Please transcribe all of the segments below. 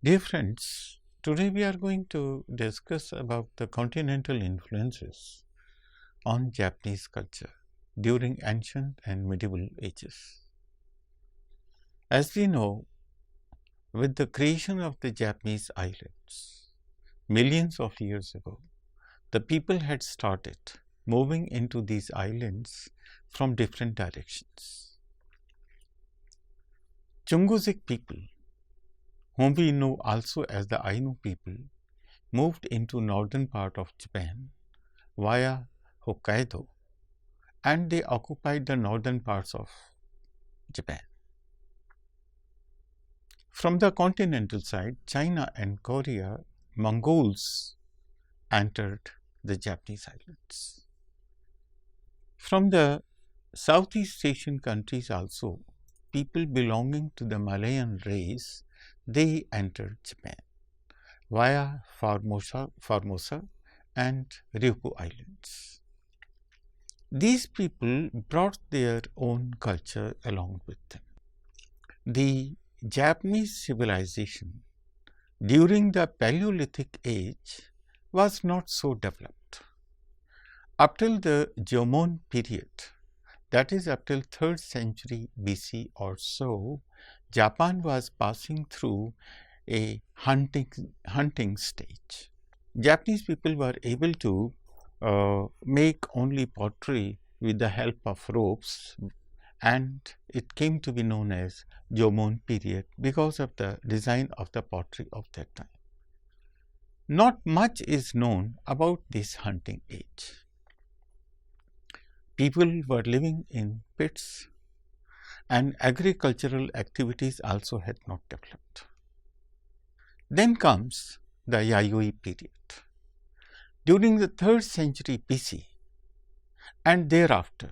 Dear friends, today we are going to discuss about the continental influences on Japanese culture during ancient and medieval ages. As we know, with the creation of the Japanese islands millions of years ago, the people had started moving into these islands from different directions. Chunguzik people, whom we know also as the Ainu people, moved into northern part of Japan via Hokkaido, and they occupied the northern parts of Japan. From the continental side, China and Korea, Mongols entered the Japanese islands. From the Southeast Asian countries also, people belonging to the Malayan race, they entered Japan via Formosa and Ryukyu Islands. These people brought their own culture along with them. The Japanese civilization during the Paleolithic age was not so developed. Up till the Jomon period, that is up till 3rd century BC or so, Japan was passing through a hunting stage. Japanese people were able to make only pottery with the help of ropes, and it came to be known as Jomon period because of the design of the pottery of that time. Not much is known about this hunting age. People were living in pits, and agricultural activities also had not developed. Then comes the Yayoi period. During the 3rd century BC and thereafter,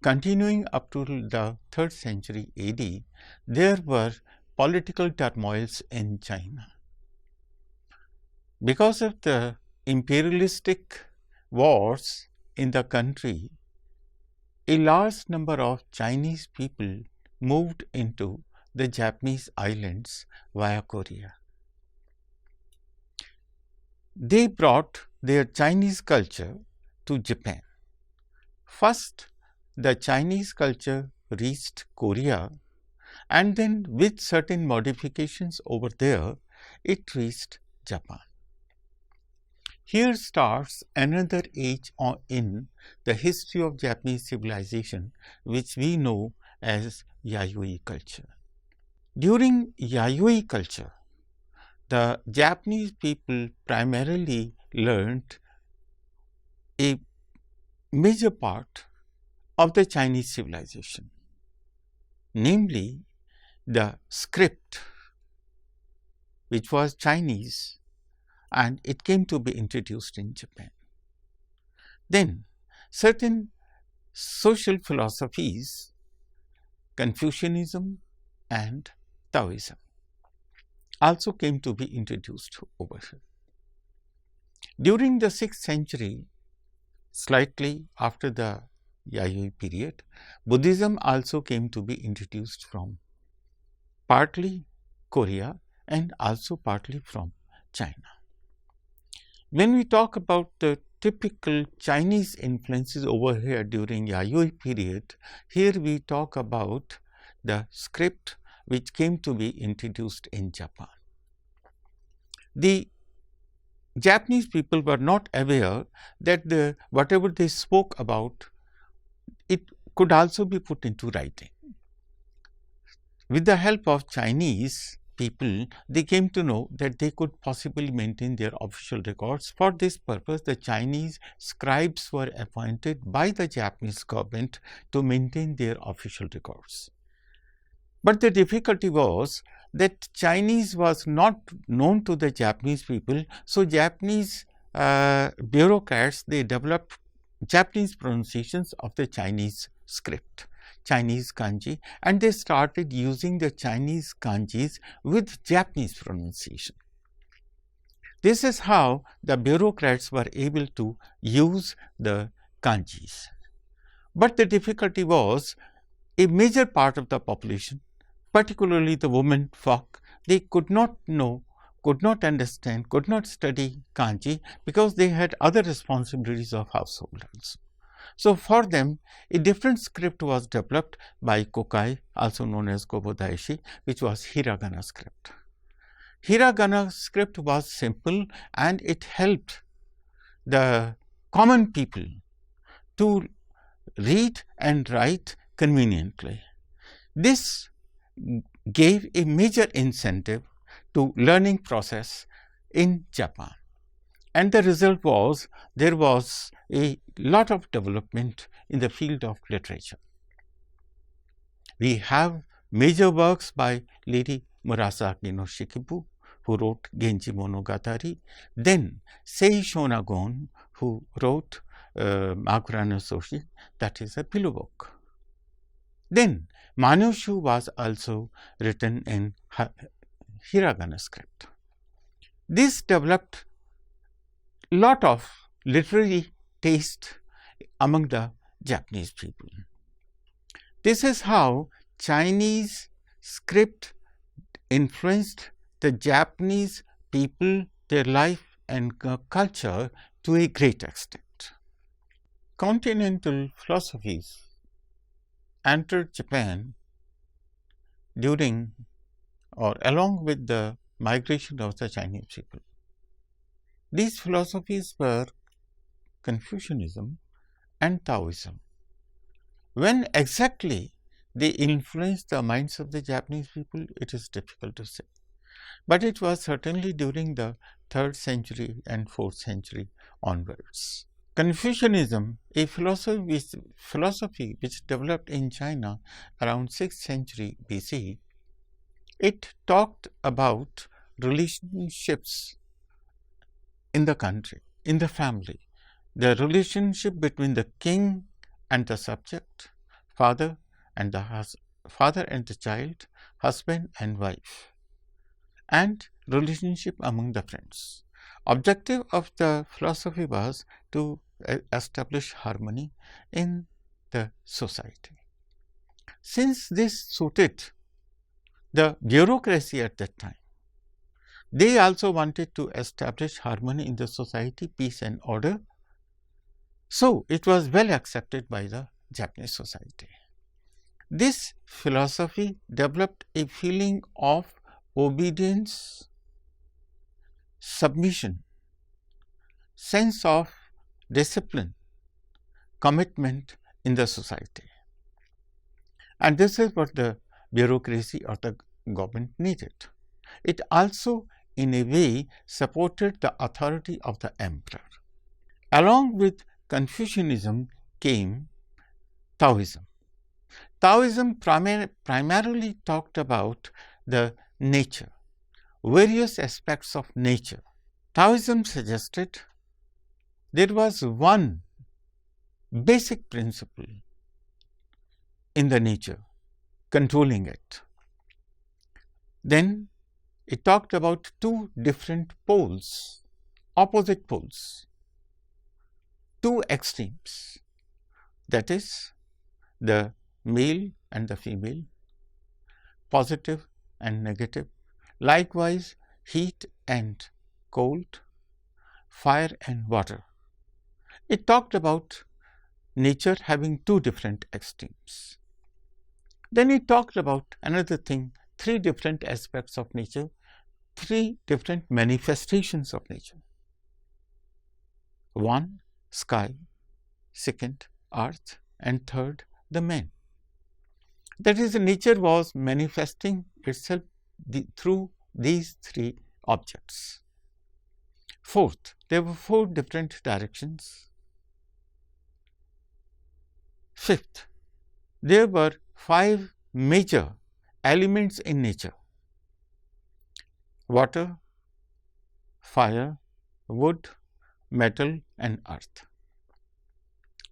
continuing up to the 3rd century AD, there were political turmoils in China. Because of the imperialistic wars in the country, a large number of Chinese people moved into the Japanese islands via Korea. They brought their Chinese culture to Japan. First, the Chinese culture reached Korea, and then with certain modifications over there, it reached Japan. Here starts another age in the history of Japanese civilization, which we know as Yayoi culture. During Yayoi culture, the Japanese people primarily learned a major part of the Chinese civilization, namely the script, which was Chinese, and it came to be introduced in Japan. Then certain social philosophies, Confucianism and Taoism, also came to be introduced over here. During the 6th century, slightly after the Yayoi period, Buddhism also came to be introduced from partly Korea and also partly from China. When we talk about the typical Chinese influences over here during Yayoi period, here we talk about the script which came to be introduced in Japan. The Japanese people were not aware that whatever they spoke about, it could also be put into writing. With the help of Chinese people, they came to know that they could possibly maintain their official records. For this purpose, the Chinese scribes were appointed by the Japanese government to maintain their official records. But the difficulty was that Chinese was not known to the Japanese people, so Japanese bureaucrats, they developed Japanese pronunciations of the Chinese script, Chinese kanji, and they started using the Chinese kanjis with Japanese pronunciation. This is how the bureaucrats were able to use the kanjis. But the difficulty was a major part of the population, particularly the women folk, they could not know, could not understand, could not study kanji because they had other responsibilities of household also. So, for them a different script was developed by Kokai, also known as Kobodaishi, which was hiragana script. Hiragana script was simple and it helped the common people to read and write conveniently. This gave a major incentive to learning process in Japan, and the result was there was a lot of development in the field of literature. We have major works by Lady Murasaki no Shikibu, who wrote Genji Monogatari, then Sei Shonagon, who wrote Makura no Soshi, that is a pillow book. Then Manushu was also written in hiragana script. This developed lot of literary taste among the Japanese people. This is how Chinese script influenced the Japanese people, their life and culture to a great extent. Continental philosophies entered Japan during or along with the migration of the Chinese people. These philosophies were Confucianism and Taoism. When exactly they influenced the minds of the Japanese people, it is difficult to say. But it was certainly during the 3rd century and 4th century onwards. Confucianism, a philosophy which developed in China around 6th century BC, it talked about relationships in the country, in the family, the relationship between the king and the subject, father and the child, husband and wife, and relationship among the friends. Objective of the philosophy was to establish harmony in the society. Since this suited the bureaucracy at that time, they also wanted to establish harmony in the society, peace and order. So, it was well accepted by the Japanese society. This philosophy developed a feeling of obedience, submission, sense of discipline, commitment in the society. And this is what the bureaucracy or the government needed. It also in a way supported the authority of the emperor. Along with Confucianism came Taoism. Taoism primarily talked about the nature, various aspects of nature. Taoism suggested there was one basic principle in the nature, controlling it. Then it talked about 2 different poles, opposite poles, 2 extremes, that is the male and the female, positive and negative, likewise heat and cold, fire and water. It talked about nature having 2 different extremes. Then it talked about another thing, 3 different aspects of nature, 3 different manifestations of nature. 1, sky, 2nd, earth, and 3rd, the man. That is, nature was manifesting itself through these 3 objects. 4th, there were 4 different directions. 5th, there were 5 major elements in nature: water, fire, wood, metal and earth.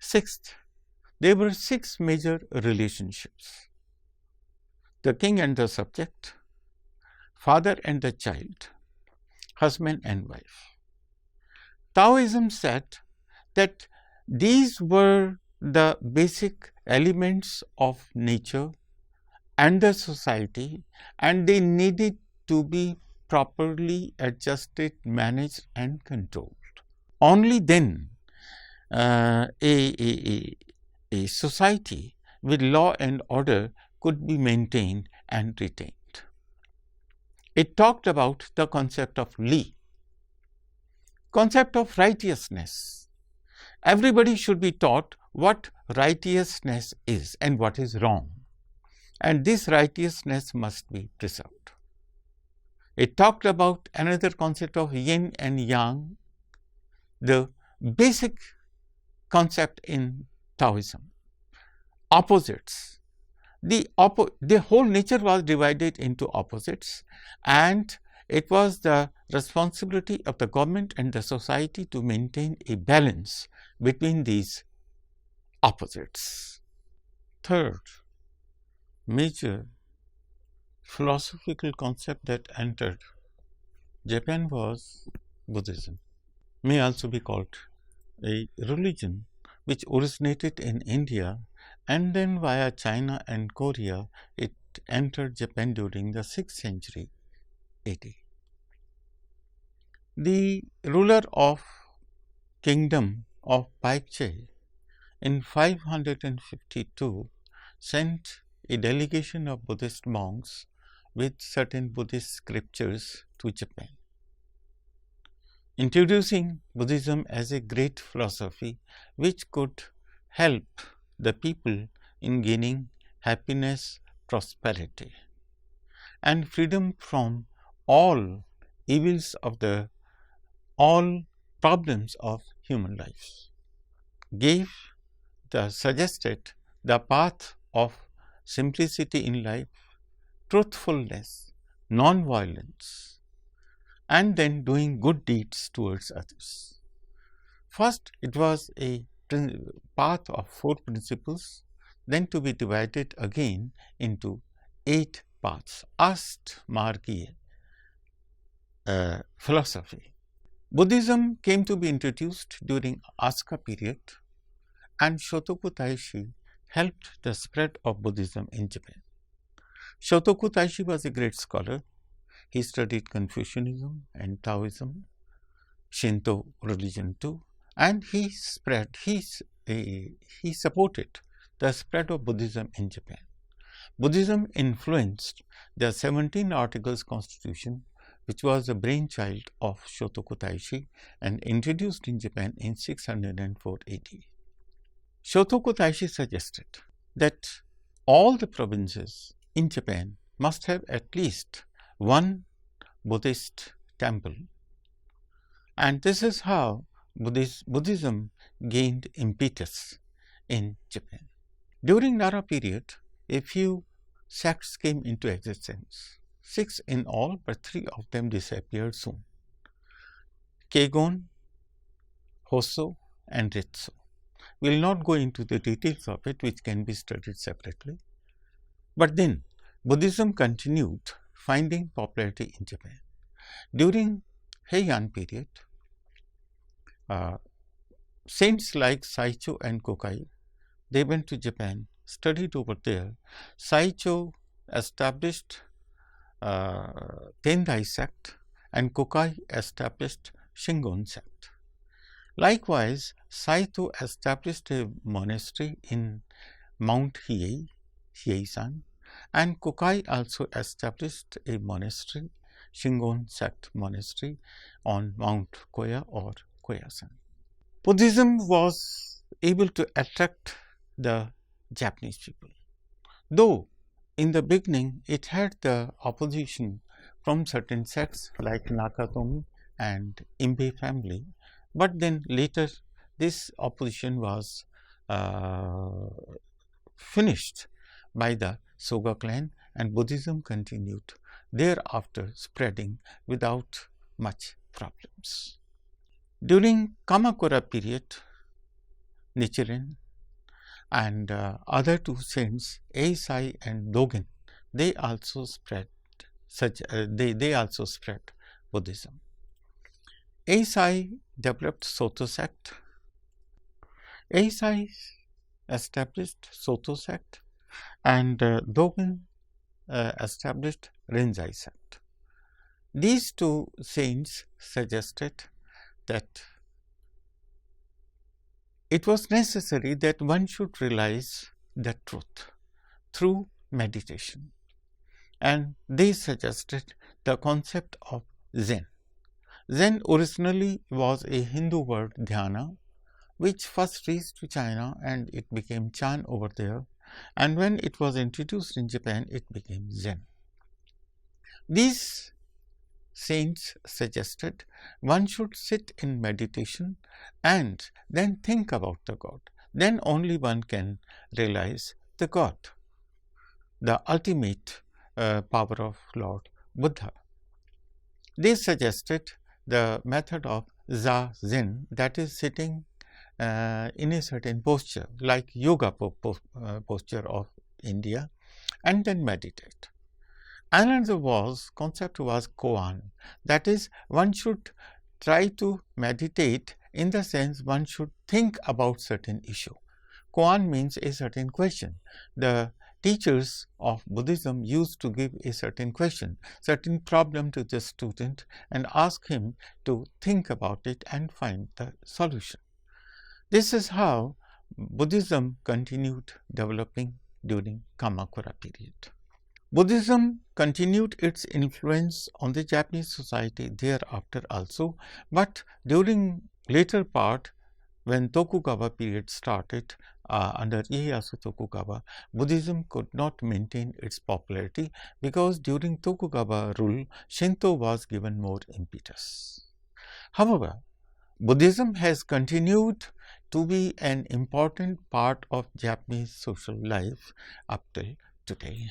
6th, there were 6 major relationships: the king and the subject, father and the child, husband and wife. Taoism said that these were the basic elements of nature and the society, and they needed to be properly adjusted, managed and controlled. Only then a society with law and order could be maintained and retained. It talked about the concept of li, concept of righteousness. Everybody should be taught what righteousness is and what is wrong, and this righteousness must be preserved. It talked about another concept of yin and yang, the basic concept in Taoism, opposites. The whole nature was divided into opposites, and it was the responsibility of the government and the society to maintain a balance between these opposites. Third major philosophical concept that entered Japan was Buddhism, may also be called a religion which originated in India and then via China and Korea it entered Japan during the 6th century AD. The ruler of kingdom of Paipche in 552 sent a delegation of Buddhist monks with certain Buddhist scriptures to Japan, introducing Buddhism as a great philosophy which could help the people in gaining happiness, prosperity, and freedom from all evils of all problems of human life. Suggested the path of simplicity in life, truthfulness, non-violence, and then doing good deeds towards others. First, it was a path of 4 principles, then to be divided again into 8 paths, Astmargiya philosophy. Buddhism came to be introduced during Asuka period, and Shotoku Taishi helped the spread of Buddhism in Japan. Shotoku Taishi was a great scholar. He studied Confucianism and Taoism, Shinto religion too, and he supported the spread of Buddhism in Japan. Buddhism influenced the 17 Articles Constitution, which was the brainchild of Shotoku Taishi and introduced in Japan in 604 AD. Shotoku Taishi suggested that all the provinces in Japan must have at least one Buddhist temple, and this is how Buddhism gained impetus in Japan. During Nara period, a few sects came into existence, 6 in all, but 3 of them disappeared soon: Kegon, Hosso and Ritsu. We will not go into the details of it, which can be studied separately. But then Buddhism continued finding popularity in Japan. During Heian period, saints like Saicho and Kokai, they went to Japan, studied over there. Saicho established Tendai sect and Kokai established Shingon sect. Likewise, Saito established a monastery in Mount Hiei-san, and Kokai also established a monastery, Shingon sect monastery, on Mount Koya or Koya-san. Buddhism was able to attract the Japanese people, though in the beginning it had the opposition from certain sects like Nakatomi and Imbe family, but then later this opposition was finished by the Soga clan, and Buddhism continued thereafter spreading without much problems. During Kamakura period, Nichiren and other 2 saints, Eisai and Dogen, they also spread Buddhism. Eisai developed Soto sect. Eisai established Soto sect, and Dogen established Renzai sect. These two saints suggested that it was necessary that one should realize the truth through meditation, and they suggested the concept of Zen. Zen originally was a Hindu word dhyana, which first reached to China and it became Chan over there, and when it was introduced in Japan, it became Zen. These saints suggested one should sit in meditation and then think about the God. Then only one can realize the God, the ultimate power of Lord Buddha. They suggested the method of Zazen, that is sitting in a certain posture like yoga posture of India, and then meditate. Another concept was koan, that is one should try to meditate in the sense one should think about certain issue. Koan means a certain question. The teachers of Buddhism used to give a certain question, certain problem to the student and ask him to think about it and find the solution. This is how Buddhism continued developing during Kamakura period. Buddhism continued its influence on the Japanese society thereafter also, but during later part, when Tokugawa period started under Ieyasu Tokugawa, Buddhism could not maintain its popularity because during Tokugawa rule, Shinto was given more impetus. However, Buddhism has continued to be an important part of Japanese social life up till today.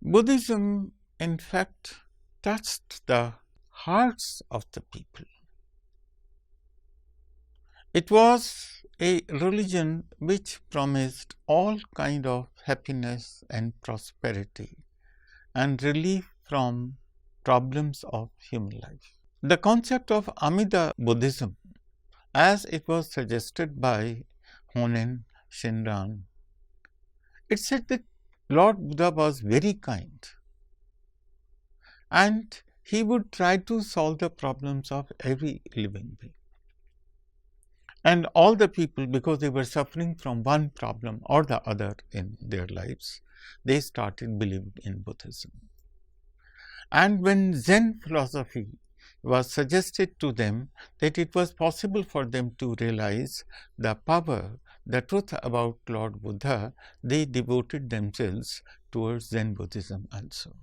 Buddhism, in fact, touched the hearts of the people. It was a religion which promised all kind of happiness and prosperity and relief from problems of human life. The concept of Amida Buddhism, as it was suggested by Honen Shinran, it said that Lord Buddha was very kind and he would try to solve the problems of every living being. And all the people, because they were suffering from one problem or the other in their lives, they started believing in Buddhism. And when Zen philosophy was suggested to them, that it was possible for them to realize the power, the truth about Lord Buddha, they devoted themselves towards Zen Buddhism also.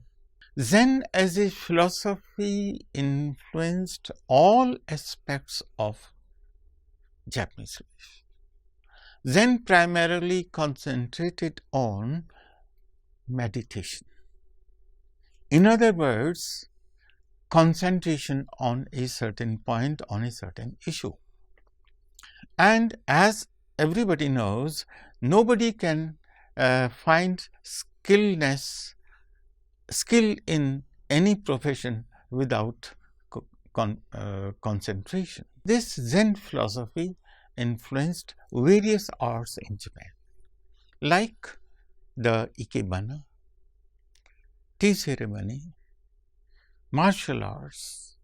Zen as a philosophy influenced all aspects of Japanese life. Zen primarily concentrated on meditation. In other words, concentration on a certain point, on a certain issue. And as everybody knows, nobody can find skill in any profession without concentration. This Zen philosophy influenced various arts in Japan, like the ikebana, tea ceremony, martial arts,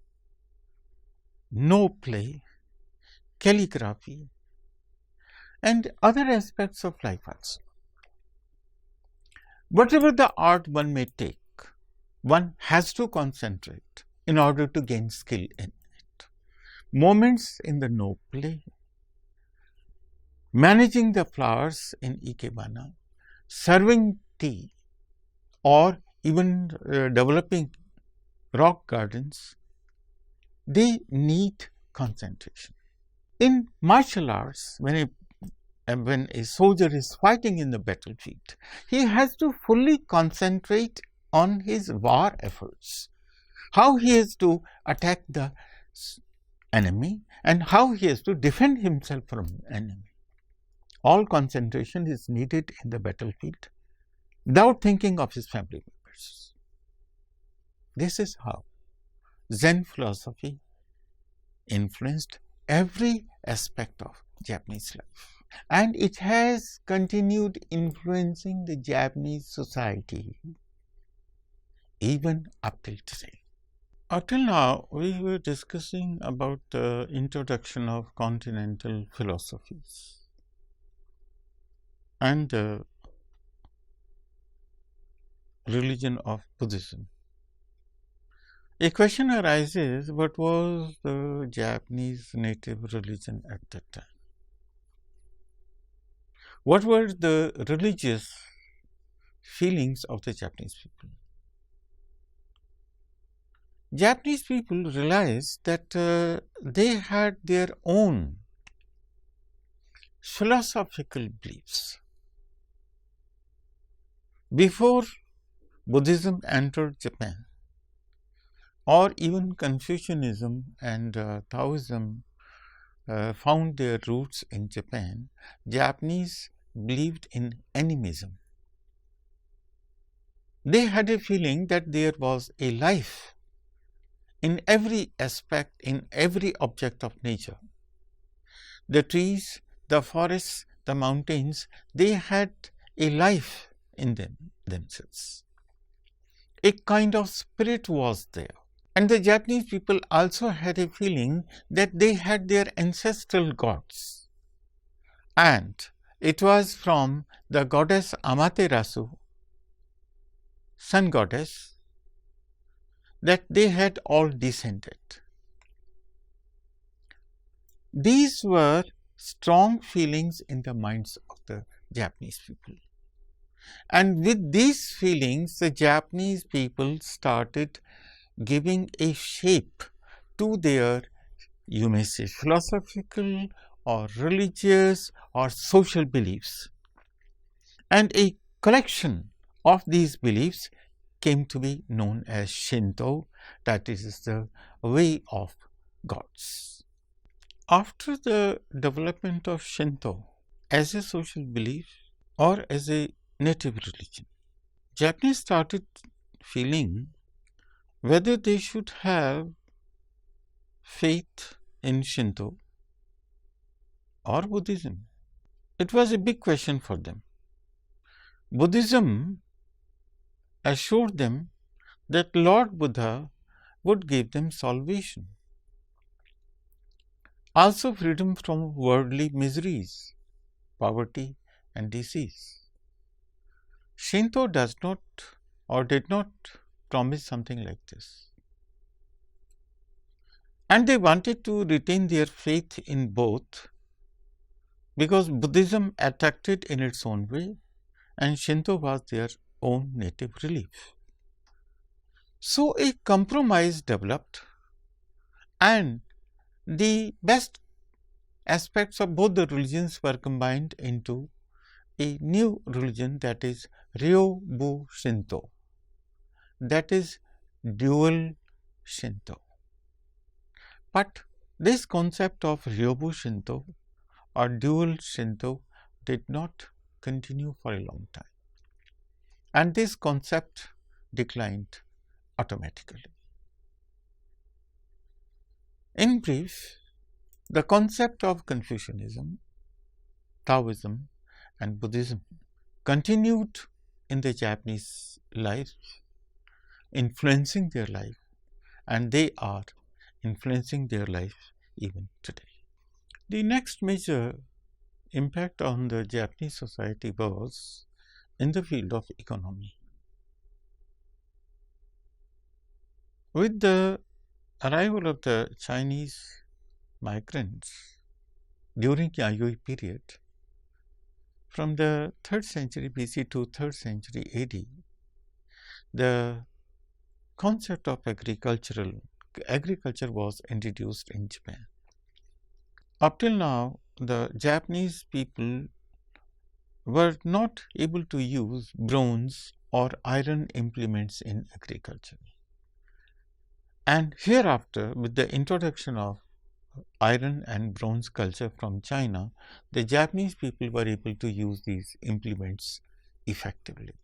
no play, calligraphy, and other aspects of life also. Whatever the art one may take, one has to concentrate in order to gain skill in it. Moments in the no play, managing the flowers in ikebana, serving tea, or even developing rock gardens, they need concentration. In martial arts, when a soldier is fighting in the battlefield, he has to fully concentrate on his war efforts, how he has to attack the enemy and how he has to defend himself from enemy. All concentration is needed in the battlefield without thinking of his family members. This is how Zen philosophy influenced every aspect of Japanese life, and it has continued influencing the Japanese society even up till today. Until now, we were discussing about the introduction of continental philosophies and the religion of Buddhism. A question arises, what was the Japanese native religion at that time? What were the religious feelings of the Japanese people? Japanese people realized that they had their own philosophical beliefs. Before Buddhism entered Japan, or even Confucianism and Taoism found their roots in Japan, Japanese believed in animism. They had a feeling that there was a life in every aspect, in every object of nature. The trees, the forests, the mountains, they had a life in themselves. A kind of spirit was there. And the Japanese people also had a feeling that they had their ancestral gods. And it was from the goddess Amaterasu, sun goddess, that they had all descended. These were strong feelings in the minds of the Japanese people. And with these feelings, the Japanese people started giving a shape to their, you may say, philosophical or religious or social beliefs. And a collection of these beliefs came to be known as Shinto, that is the way of gods. After the development of Shinto as a social belief or as a native religion, Japanese started feeling whether they should have faith in Shinto or Buddhism. It was a big question for them. Buddhism assured them that Lord Buddha would give them salvation, also freedom from worldly miseries, poverty and disease. Shinto does not or did not promise something like this. And they wanted to retain their faith in both because Buddhism attracted in its own way and Shinto was their own native relief. So a compromise developed and the best aspects of both the religions were combined into a new religion, that is Ryobu Shinto, that is dual Shinto. But this concept of Ryobu Shinto or dual Shinto did not continue for a long time, and this concept declined automatically. In brief, the concept of Confucianism, Taoism and Buddhism continued in the Japanese life, influencing their life, and they are influencing their life even today. The next major impact on the Japanese society was in the field of economy. With the arrival of the Chinese migrants during the Yayoi period, from the 3rd century BC to 3rd century AD, the concept of agriculture was introduced in Japan. Up till now, the Japanese people were not able to use bronze or iron implements in agriculture. And hereafter, with the introduction of iron and bronze culture from China, the Japanese people were able to use these implements effectively.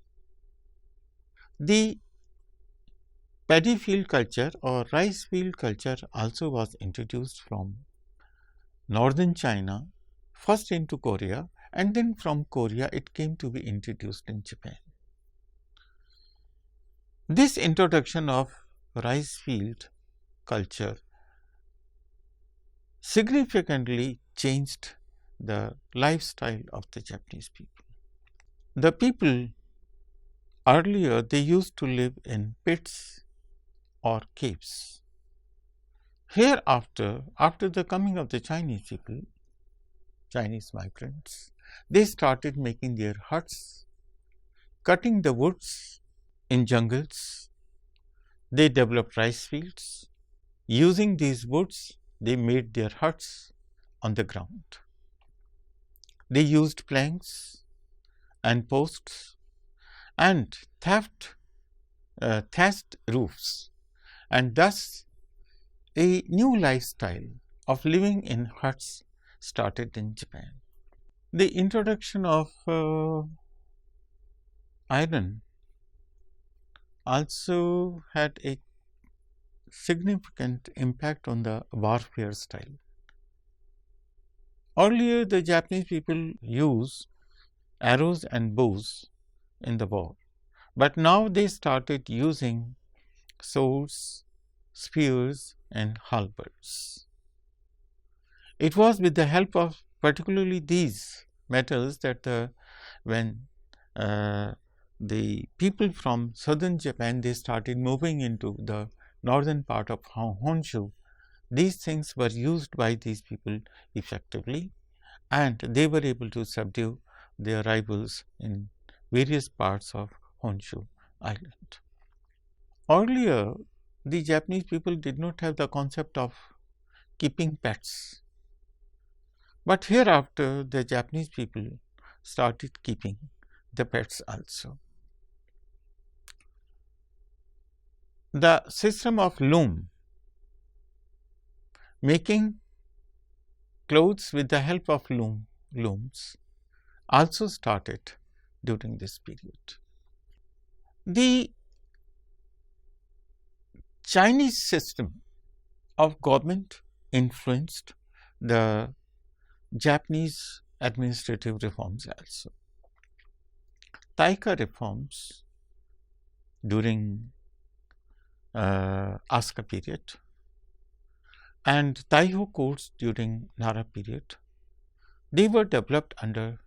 The paddy field culture or rice field culture also was introduced from northern China, first into Korea, and then from Korea it came to be introduced in Japan. This introduction of rice field culture significantly changed the lifestyle of the Japanese people. The people earlier, they used to live in pits or caves. Hereafter, after the coming of the Chinese people, Chinese migrants, they started making their huts, cutting the woods in jungles. They developed rice fields. Using these woods, they made their huts on the ground. They used planks and posts and thatched roofs, and thus a new lifestyle of living in huts started in Japan. The introduction of iron also had a significant impact on the warfare style. Earlier, the Japanese people used arrows and bows in the war, but now they started using swords, spears and halberds. It was with the help of particularly these metals that when the people from southern Japan, they started moving into the northern part of Honshu, these things were used by these people effectively, and they were able to subdue their rivals in various parts of Honshu island. Earlier, the Japanese people did not have the concept of keeping pets, but hereafter the Japanese people started keeping the pets also. The system of loom, making clothes with the help of looms, also started during this period. The Chinese system of government influenced the Japanese administrative reforms also. Taika reforms during Asuka period and Taiho courts during Nara period, they were developed under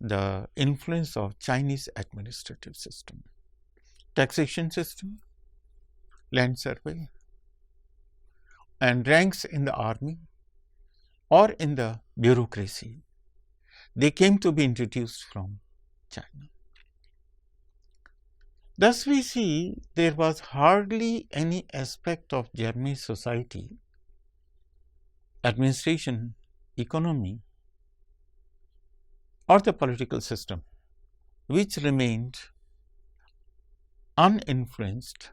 the influence of Chinese administrative system, taxation system, land survey, and ranks in the army or in the bureaucracy. They came to be introduced from China. Thus, we see there was hardly any aspect of Japanese society, administration, economy, or the political system which remained uninfluenced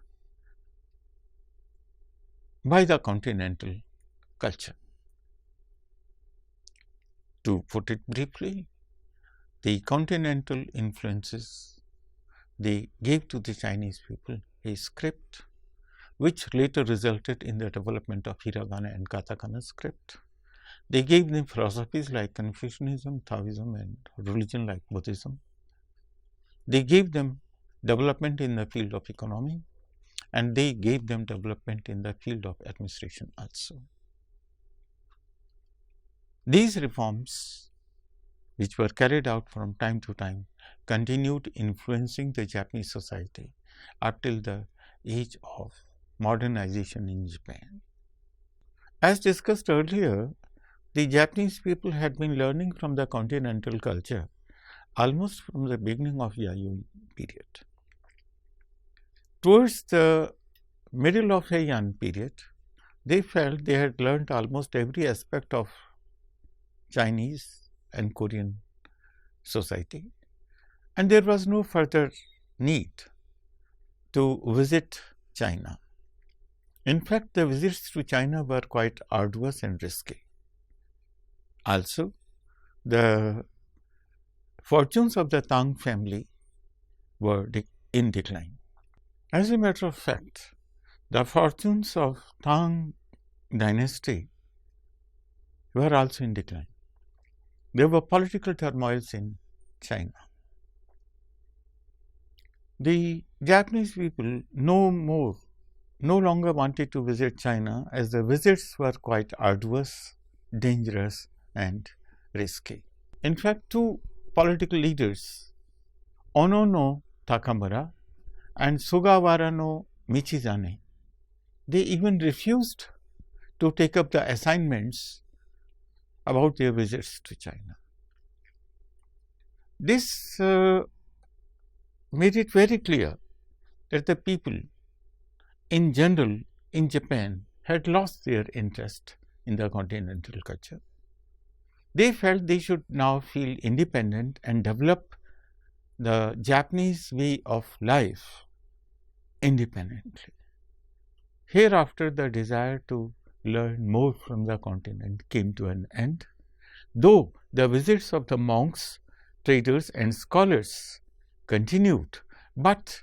by the continental culture. To put it briefly, the continental influences, they gave to the Chinese people a script which later resulted in the development of hiragana and katakana script. They gave them philosophies like Confucianism, Taoism, and religion like Buddhism. They gave them development in the field of economy, and they gave them development in the field of administration also. These reforms, which were carried out from time to time, continued influencing the Japanese society up till the age of modernization in Japan. As discussed earlier, the Japanese people had been learning from the continental culture almost from the beginning of Yayoi period. Towards the middle of Heian period, they felt they had learned almost every aspect of Chinese and Korean society, and there was no further need to visit China. In fact, the visits to China were quite arduous and risky. Also, the fortunes of the Tang family were in decline. As a matter of fact, the fortunes of Tang dynasty were also in decline. There were political turmoils in China. The Japanese people no more no longer wanted to visit China as the visits were quite arduous, dangerous and risky. In fact, two political leaders, Ono no Takamura and Sugawara no Michizane, they even refused to take up the assignments about their visits to China. This made it very clear that the people in general in Japan had lost their interest in the continental culture. They felt they should now feel independent and develop the Japanese way of life independently. Hereafter, the desire to learn more from the continent came to an end, though the visits of the monks, traders and scholars continued, but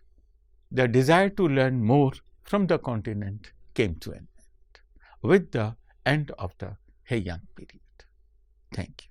the desire to learn more from the continent came to an end with the end of the Heian period. Thank you.